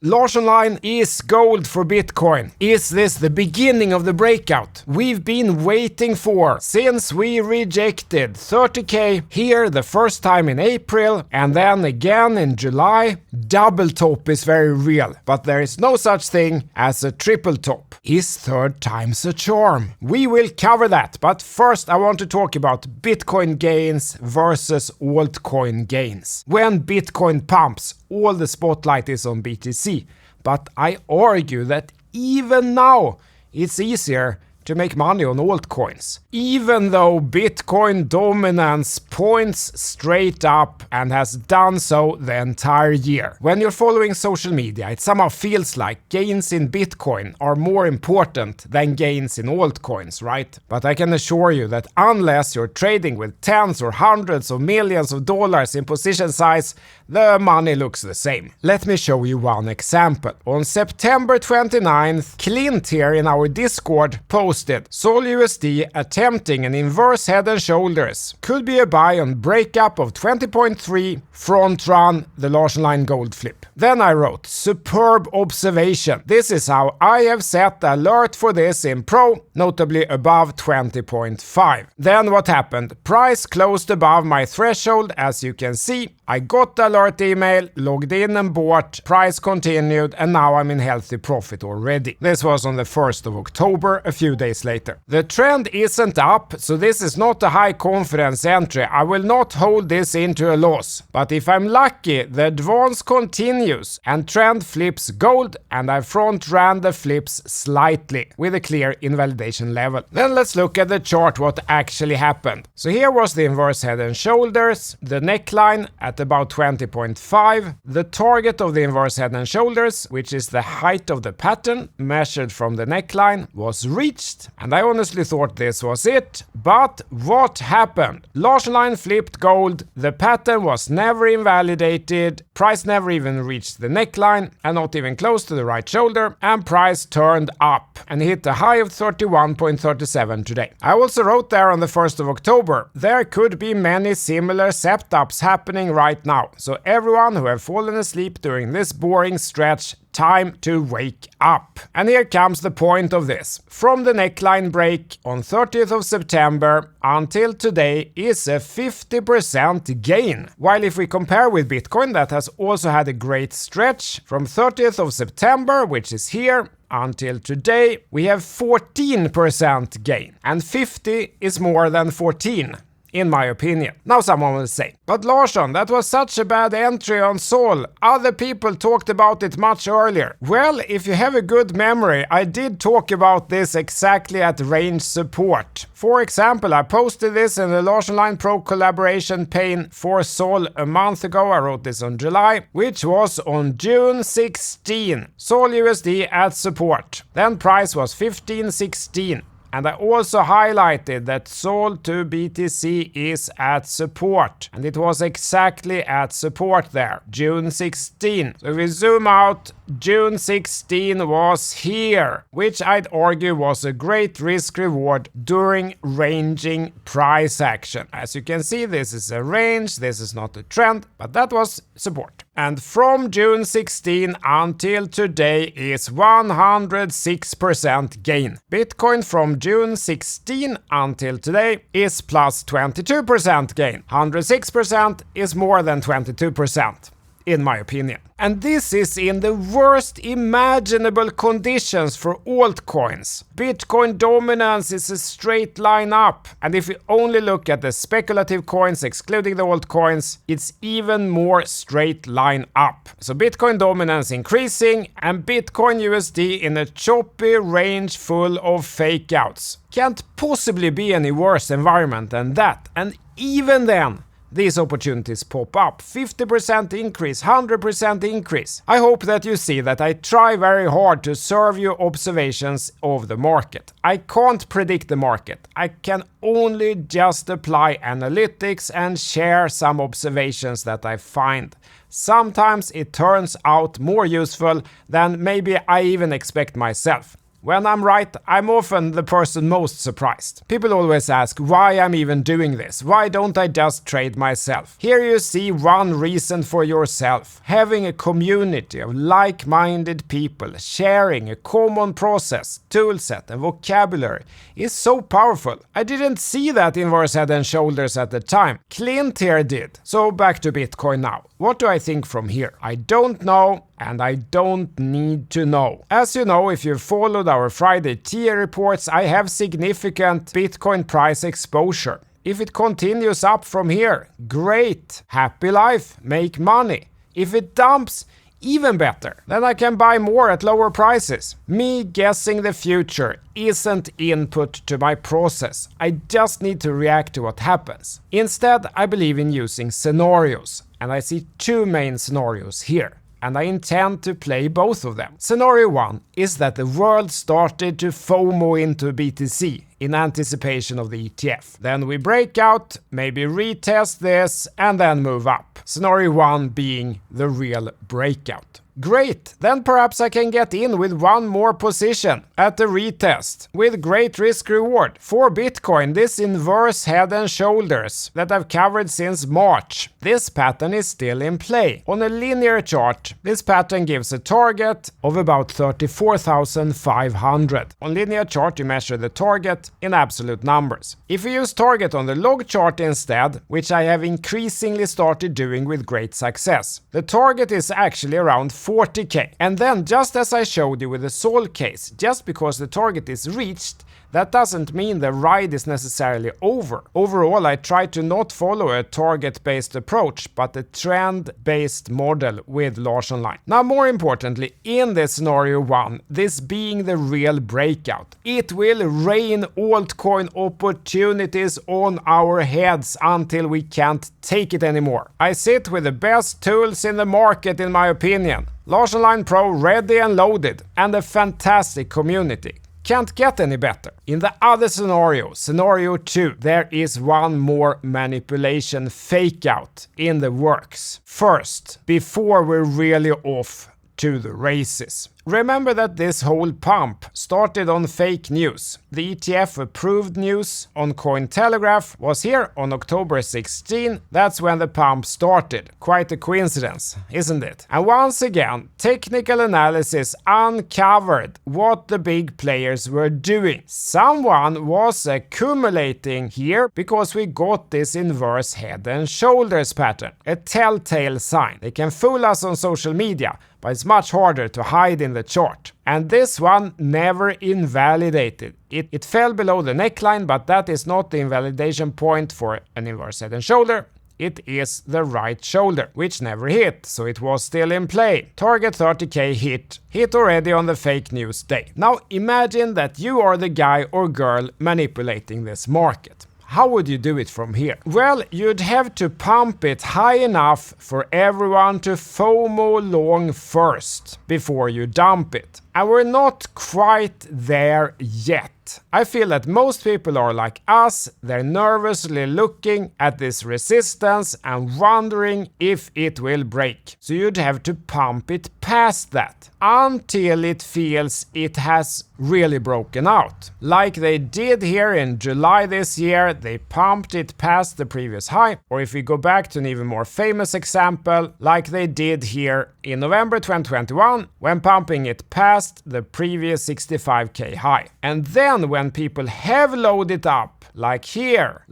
Larsson Line is gold for Bitcoin. Is this the beginning of the breakout we've been waiting for since we rejected 30k here the first time in April and then again in July? Double top is very real, but there is no such thing as a triple top. Is third time's a charm? We will cover that, but first I want to talk about Bitcoin gains versus altcoin gains. When Bitcoin pumps, all the spotlight is on BTC, but I argue that even now it's easier to make money on altcoins, even though Bitcoin dominance points straight up and has done so the entire year. When you're following social media, it somehow feels like gains in Bitcoin are more important than gains in altcoins, right? But I can assure you that unless you're trading with tens or hundreds of millions of dollars in position size, the money looks the same. Let me show you one example. On September 29th, Clint here in our Discord posted Sol USD attempting an inverse head and shoulders. Could be a buy on breakup of 20.3, front run the Larsson Line gold flip. Then I wrote, superb observation. This is how I have set the alert for this in Pro, notably above 20.5. Then what happened? Price closed above my threshold, as you can see. I got the alert email, logged in and bought, price continued, and now I'm in healthy profit already. This was on the 1st of October, a few days later. The trend isn't up, so this is not a high confidence entry. I will not hold this into a loss. But if I'm lucky, the advance continues and trend flips gold, and I front ran the flips slightly with a clear invalidation level. Then let's look at the chart what actually happened. So here was the inverse head and shoulders, the neckline at about 20.5, the target of the inverse head and shoulders, which is the height of the pattern measured from the neckline, was reached, and I honestly thought this was it. But what happened? Larsson Line flipped gold, the pattern was never invalidated, price never even reached the neckline and not even close to the right shoulder, and price turned up and hit a high of 31.37 today. I also wrote there on the 1st of October, there could be many similar setups happening right now, so everyone who have fallen asleep during this boring stretch, time to wake up. And here comes the point of this. From the neckline break on 30th of September until today is a 50% gain. While if we compare with Bitcoin, that has also had a great stretch from 30th of September, which is here, until today, we have 14% gain. And 50 is more than 14. In my opinion. Now someone will say, but Larsson, that was such a bad entry on Sol. Other people talked about it much earlier. Well, if you have a good memory, I did talk about this exactly at range support. For example, I posted this in the Larsson Line Pro collaboration pane for Sol a month ago. I wrote this on July, which was on June 16. Sol USD at support. Then price was 15.16. And I also highlighted that Sol to BTC is at support. And it was exactly at support there, June 16. So if we zoom out, June 16 was here, which I'd argue was a great risk reward during ranging price action. As you can see, this is a range, this is not a trend, but that was support. And from June 16 until today is 106% gain. Bitcoin from June 16 until today is plus 22% gain. 106% is more than 22%. In my opinion. And this is in the worst imaginable conditions for altcoins. Bitcoin dominance is a straight line up, and if we only look at the speculative coins excluding the altcoins, it's even more straight line up. So Bitcoin dominance increasing and Bitcoin USD in a choppy range full of fake outs. Can't possibly be any worse environment than that, and even then, these opportunities pop up. 50% increase, 100% increase. I hope that you see that I try very hard to serve you observations of the market. I can't predict the market. I can only just apply analytics and share some observations that I find. Sometimes it turns out more useful than maybe I even expect myself. When I'm right, I'm often the person most surprised. People always ask why I'm even doing this. Why don't I just trade myself? Here you see one reason for yourself. Having a community of like-minded people sharing a common process, toolset and vocabulary is so powerful. I didn't see that inverse head and shoulders at the time. Clint here did. So back to Bitcoin now. What do I think from here? I don't know, and I don't need to know. As you know, if you've followed our Friday tier reports, I have significant Bitcoin price exposure. If it continues up from here, great, happy life, make money. If it dumps, even better. Then I can buy more at lower prices. Me guessing the future isn't input to my process. I just need to react to what happens. Instead, I believe in using scenarios. And I see two main scenarios here. And I intend to play both of them. Scenario 1 is that the world started to FOMO into BTC in anticipation of the ETF. Then we break out, maybe retest this, and then move up. Scenario 1 being the real breakout. Great, then perhaps I can get in with one more position at the retest with great risk reward. For Bitcoin, this inverse head and shoulders that I've covered since March, this pattern is still in play. On a linear chart, this pattern gives a target of about 34,500. On linear chart, you measure the target in absolute numbers. If you use target on the log chart instead, which I have increasingly started doing with great success, the target is actually around 40k. And then, just as I showed you with the Sol case, just because the target is reached, that doesn't mean the ride is necessarily over. Overall, I try to not follow a target-based approach, but a trend-based model with Larsson Line. Now, more importantly, in this scenario 1, this being the real breakout, it will rain altcoin opportunities on our heads until we can't take it anymore. I sit with the best tools in the market, in my opinion. Larsson Line Pro ready and loaded, and a fantastic community. Can't get any better. In the other scenario, scenario 2, there is one more manipulation fake out in the works. First, before we're really off to the races. Remember that this whole pump started on fake news. The ETF approved news on Cointelegraph was here on October 16. That's when the pump started. Quite a coincidence, isn't it? And once again, technical analysis uncovered what the big players were doing. Someone was accumulating here because we got this inverse head and shoulders pattern. A telltale sign. They can fool us on social media, but it's much harder to hide in the chart. And this one never invalidated. It fell below the neckline, but that is not the invalidation point for an inverse head and shoulder. It is the right shoulder, which never hit, so it was still in play. Target 30k hit already on the fake news day. Now imagine that you are the guy or girl manipulating this market. How would you do it from here? Well, you'd have to pump it high enough for everyone to FOMO long first before you dump it. And we're not quite there yet. I feel that most people are like us, they're nervously looking at this resistance and wondering if it will break. So you'd have to pump it past that until it feels it has really broken out. Like they did here in July this year, they pumped it past the previous high. Or if we go back to an even more famous example, like they did here in November 2021, when pumping it past the previous 65k high. And then when people have loaded up, like here,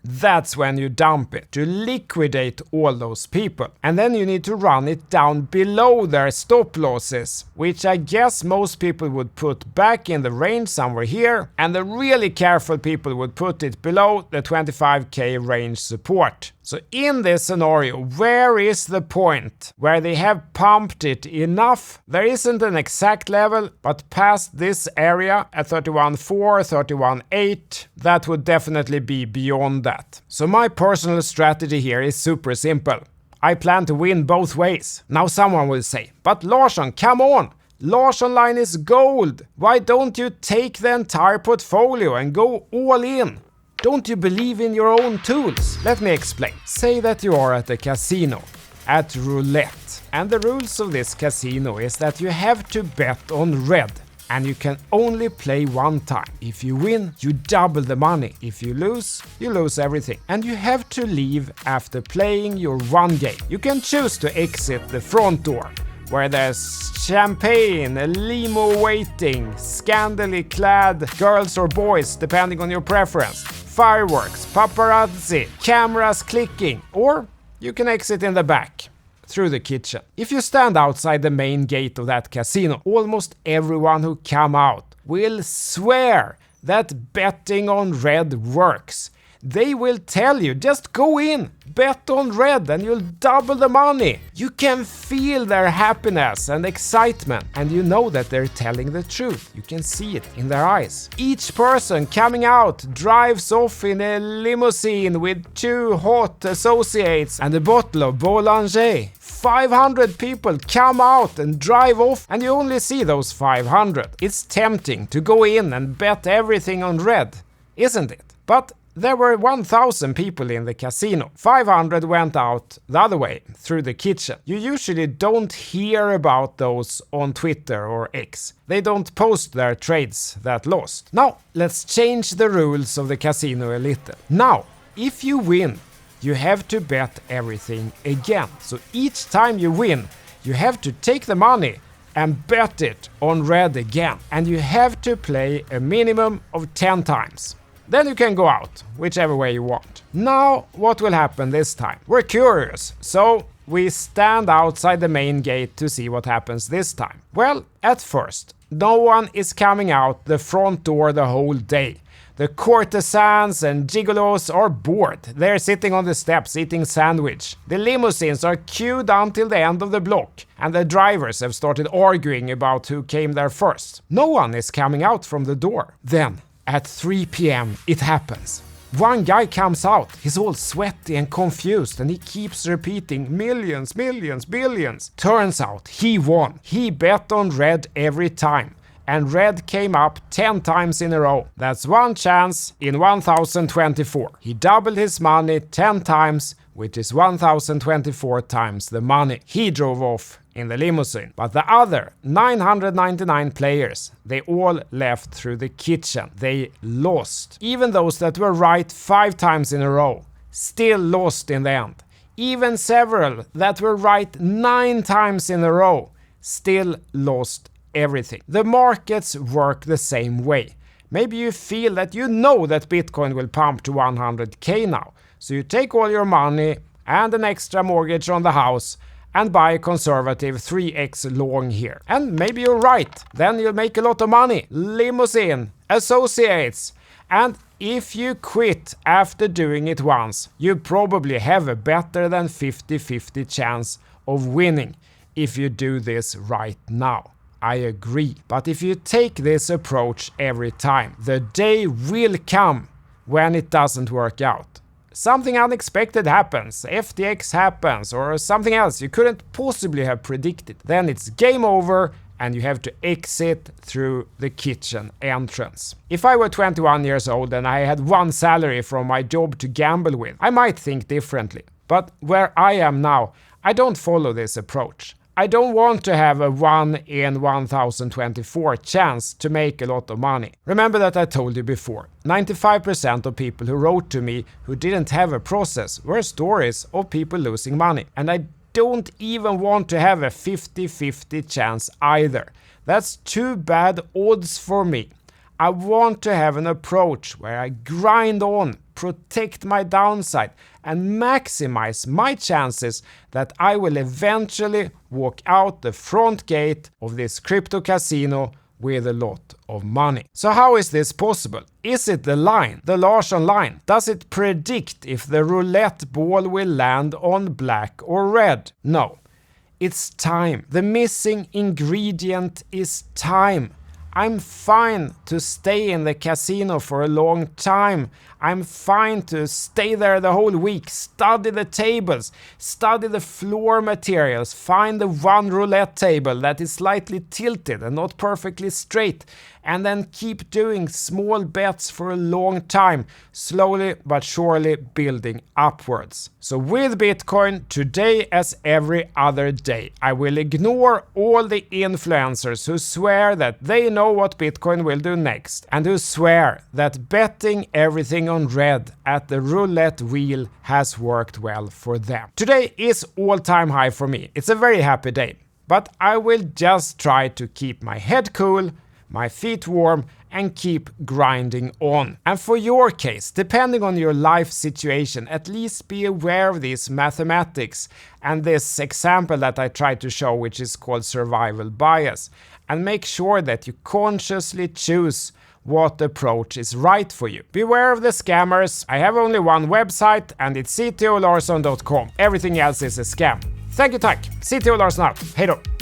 that's when you dump it to liquidate all those people. And then you need to run it down below their stop losses, which I guess most people would put back in the range somewhere here, and the really careful people would put it below the 25k range support. So in this scenario, where is the point where they have pumped it enough? There isn't an exact level, but past this area at 31.4, 31.8, that would definitely be beyond that. So my personal strategy here is super simple. I plan to win both ways. Now someone will say, but Larsson, come on! Larsson Line is gold! Why don't you take the entire portfolio and go all in? Don't you believe in your own tools? Let me explain. Say that you are at a casino, at roulette, and the rules of this casino is that you have to bet on red. and you can only play one time. If you win, you double the money. If you lose everything. And you have to leave after playing your one game. You can choose to exit the front door, where there's champagne, a limo waiting, scantily clad girls or boys depending on your preference, fireworks, paparazzi, cameras clicking, or you can exit in the back, through the kitchen. If you stand outside the main gate of that casino, almost everyone who come out will swear that betting on red works. They will tell you, just go in, bet on red and you'll double the money. You can feel their happiness and excitement, and you know that they're telling the truth. You can see it in their eyes. Each person coming out drives off in a limousine with 2 hot associates and a bottle of Bollinger. 500 people come out and drive off, and you only see those 500. It's tempting to go in and bet everything on red, isn't it? But there were 1,000 people in the casino. 500 went out the other way, through the kitchen. You usually don't hear about those on Twitter or X. They don't post their trades that lost. Now, let's change the rules of the casino a little. Now, if you win, you have to bet everything again. So each time you win, you have to take the money and bet it on red again. And you have to play a minimum of 10 times. Then you can go out, whichever way you want. Now, what will happen this time? We're curious, so we stand outside the main gate to see what happens this time. Well, at first, no one is coming out the front door the whole day. The courtesans and gigolos are bored. They're sitting on the steps eating sandwich. The limousines are queued until the end of the block, and the drivers have started arguing about who came there first. No one is coming out from the door. Then, at 3 p.m. it happens. One guy comes out, he's all sweaty and confused, and he keeps repeating millions, millions, billions. Turns out he won. He bet on red every time, and red came up 10 times in a row. That's one chance in 1024. He doubled his money 10 times, which is 1024 times the money. He drove off in the limousine. But the other 999 players, they all left through the kitchen. They lost. Even those that were right 5 times in a row still lost in the end. Even several that were right 9 times in a row still lost everything. The markets work the same way. Maybe you feel that you know that Bitcoin will pump to 100k now. So you take all your money and an extra mortgage on the house and buy a conservative 3x long here. And maybe you're right. Then you'll make a lot of money. Limousine, associates. And if you quit after doing it once, you probably have a better than 50-50 chance of winning if you do this right now. I agree. But if you take this approach every time, the day will come when it doesn't work out. Something unexpected happens, FTX happens, or something else you couldn't possibly have predicted. Then it's game over and you have to exit through the kitchen entrance. If I were 21 years old and I had one salary from my job to gamble with, I might think differently. But where I am now, I don't follow this approach. I don't want to have a 1 in 1024 chance to make a lot of money. Remember that I told you before, 95% of people who wrote to me who didn't have a process were stories of people losing money. And I don't even want to have a 50-50 chance either. That's too bad odds for me. I want to have an approach where I grind on, protect my downside, and maximize my chances that I will eventually walk out the front gate of this crypto casino with a lot of money. So how is this possible? Is it the line, the Larsson Line? Does it predict if the roulette ball will land on black or red? No, it's time. The missing ingredient is time. I'm fine to stay in the casino for a long time. I'm fine to stay there the whole week, study the tables, study the floor materials, find the one roulette table that is slightly tilted and not perfectly straight, and then keep doing small bets for a long time, slowly but surely building upwards. So with Bitcoin, today as every other day, I will ignore all the influencers who swear that they know know what Bitcoin will do next, and who swear that betting everything on red at the roulette wheel has worked well for them. Today is all-time high for me. It's a very happy day, but I will just try to keep my head cool, my feet warm, and keep grinding on. And for your case, depending on your life situation, at least be aware of these mathematics and this example that I tried to show, which is called survival bias, and make sure that you consciously choose what approach is right for you. Beware of the scammers. I have only one website, and it's ctolarsson.com. Everything else is a scam. Thank you, tack. CTO Larsson out. Hej då.